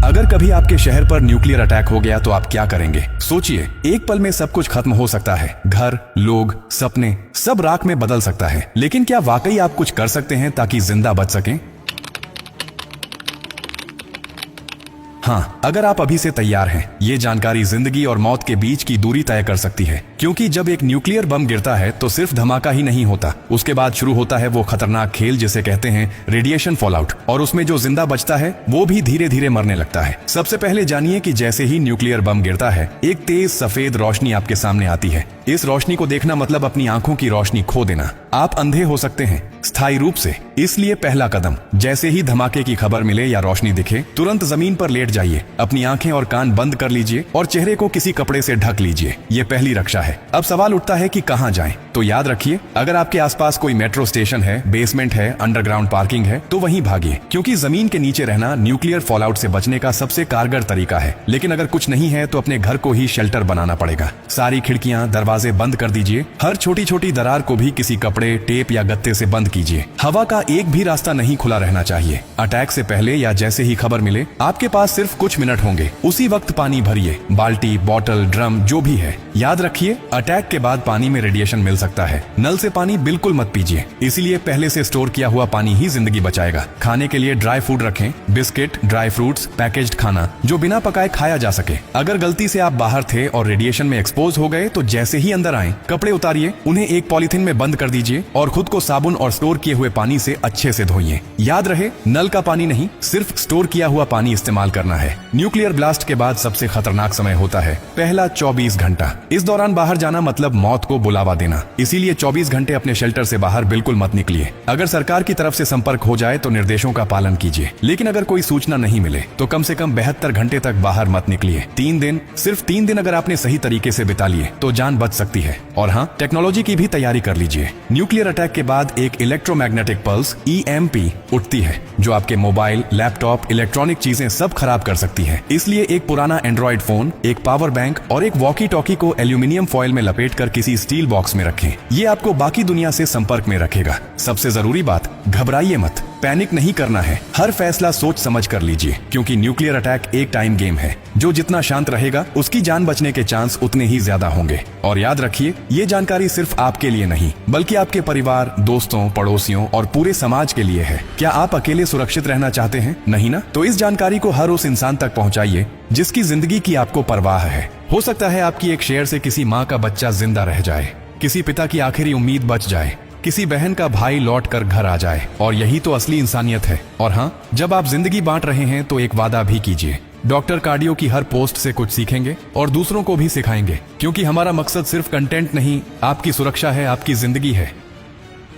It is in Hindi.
अगर कभी आपके शहर पर न्यूक्लियर अटैक हो गया तो आप क्या करेंगे? सोचिए, एक पल में सब कुछ खत्म हो सकता है। घर, लोग, सपने, सब राख में बदल सकता है। लेकिन क्या वाकई आप कुछ कर सकते हैं ताकि जिंदा बच सकें? हाँ, अगर आप अभी से तैयार हैं, ये जानकारी जिंदगी और मौत के बीच की दूरी तय कर सकती है। क्योंकि जब एक न्यूक्लियर बम गिरता है तो सिर्फ धमाका ही नहीं होता, उसके बाद शुरू होता है वो खतरनाक खेल जिसे कहते हैं रेडिएशन फॉलआउट। और उसमें जो जिंदा बचता है वो भी धीरे धीरे मरने लगता है। सबसे पहले जानिए कि जैसे ही न्यूक्लियर बम गिरता है, एक तेज सफेद रोशनी आपके सामने आती है। इस रोशनी को देखना मतलब अपनी आंखों की रोशनी खो देना। आप अंधे हो सकते हैं, स्थायी रूप से। इसलिए पहला कदम, जैसे ही धमाके की खबर मिले या रोशनी दिखे, तुरंत जमीन पर लेट जाइए, अपनी आंखें और कान बंद कर लीजिए और चेहरे को किसी कपड़े से ढक लीजिए। ये पहली रक्षा है। अब सवाल उठता है कि कहां जाएं? तो याद रखिए, अगर आपके आसपास कोई मेट्रो स्टेशन है, बेसमेंट है, अंडरग्राउंड पार्किंग है, तो वहीं भागिए, क्योंकि जमीन के नीचे रहना न्यूक्लियर फॉलआउट से बचने का सबसे कारगर तरीका है। लेकिन अगर कुछ नहीं है तो अपने घर को ही शेल्टर बनाना पड़ेगा। सारी खिड़कियां, दरवाजे बंद कर दीजिए। हर छोटी छोटी दरार को भी किसी कपड़े, टेप या गत्ते से बंद कीजिए। हवा का एक भी रास्ता नहीं खुला रहना चाहिए। अटैक से पहले या जैसे ही खबर मिले, आपके पास सिर्फ कुछ मिनट होंगे। उसी वक्त पानी भरिए, बाल्टी, बोतल, ड्रम, जो भी है। याद रखिए, अटैक के बाद पानी में रेडिएशन मिल सकता है। नल से पानी बिल्कुल मत पीजिए, इसीलिए पहले से स्टोर किया हुआ पानी ही जिंदगी बचाएगा। खाने के लिए ड्राई फूड रखें, बिस्किट, ड्राई फ्रूट्स, पैकेज्ड खाना जो बिना पकाए खाया जा सके। अगर गलती से आप बाहर थे और रेडिएशन में एक्सपोज हो गए तो जैसे ही अंदर आए, कपड़े उतारिए, उन्हें एक पॉलीथिन में बंद कर दीजिए और खुद को साबुन और स्टोर किए हुए पानी से अच्छे से धोइए। याद रहे, नल का पानी नहीं, सिर्फ स्टोर किया हुआ पानी इस्तेमाल करना है। न्यूक्लियर ब्लास्ट के बाद सबसे खतरनाक समय होता है पहला 24 घंटा। इस दौरान बाहर जाना मतलब मौत को बुलावा देना। इसीलिए 24 घंटे अपने शेल्टर से बाहर बिल्कुल मत निकलिए। अगर सरकार की तरफ से संपर्क हो जाए तो निर्देशों का पालन कीजिए। लेकिन अगर कोई सूचना नहीं मिले तो कम से कम 72 घंटे तक बाहर मत निकलिए। 3 दिन, सिर्फ 3 दिन अगर आपने सही तरीके से बिता लिए तो जान बच सकती है। और हाँ, टेक्नोलॉजी की भी तैयारी कर लीजिए। न्यूक्लियर अटैक के बाद एक इलेक्ट्रोमैग्नेटिक पल्स EMP उठती है, जो आपके मोबाइल, लैपटॉप, इलेक्ट्रॉनिक चीजें सब खराब कर सकती है। इसलिए एक पुराना एंड्रॉइड फोन, एक पावर बैंक और एक वॉकी टॉकी को एल्यूमिनियम फॉइल में लपेटकर किसी स्टील बॉक्स में रखें। ये आपको बाकी दुनिया से संपर्क में रखेगा। सबसे जरूरी बात, घबराइए मत, पैनिक नहीं करना है। हर फैसला सोच समझ कर लीजिए, क्योंकि न्यूक्लियर अटैक एक टाइम गेम है। जो जितना शांत रहेगा, उसकी जान बचने के चांस उतने ही ज्यादा होंगे। और याद रखिए, ये जानकारी सिर्फ आपके लिए नहीं, बल्कि आपके परिवार, दोस्तों, पड़ोसियों और पूरे समाज के लिए है। क्या आप अकेले सुरक्षित रहना चाहते हैं? नहीं ना? तो इस जानकारी को हर उस इंसान तक पहुंचाइए जिसकी जिंदगी की आपको परवाह है। हो सकता है आपकी एक शेयर से किसी माँ का बच्चा जिंदा रह जाए, किसी पिता की आखिरी उम्मीद बच जाए, किसी बहन का भाई लौट कर घर आ जाए। और यही तो असली इंसानियत है। और हाँ, जब आप जिंदगी बांट रहे हैं तो एक वादा भी कीजिए। डॉक्टर कार्डियो की हर पोस्ट से कुछ सीखेंगे और दूसरों को भी सिखाएंगे, क्योंकि हमारा मकसद सिर्फ कंटेंट नहीं, आपकी सुरक्षा है, आपकी जिंदगी है।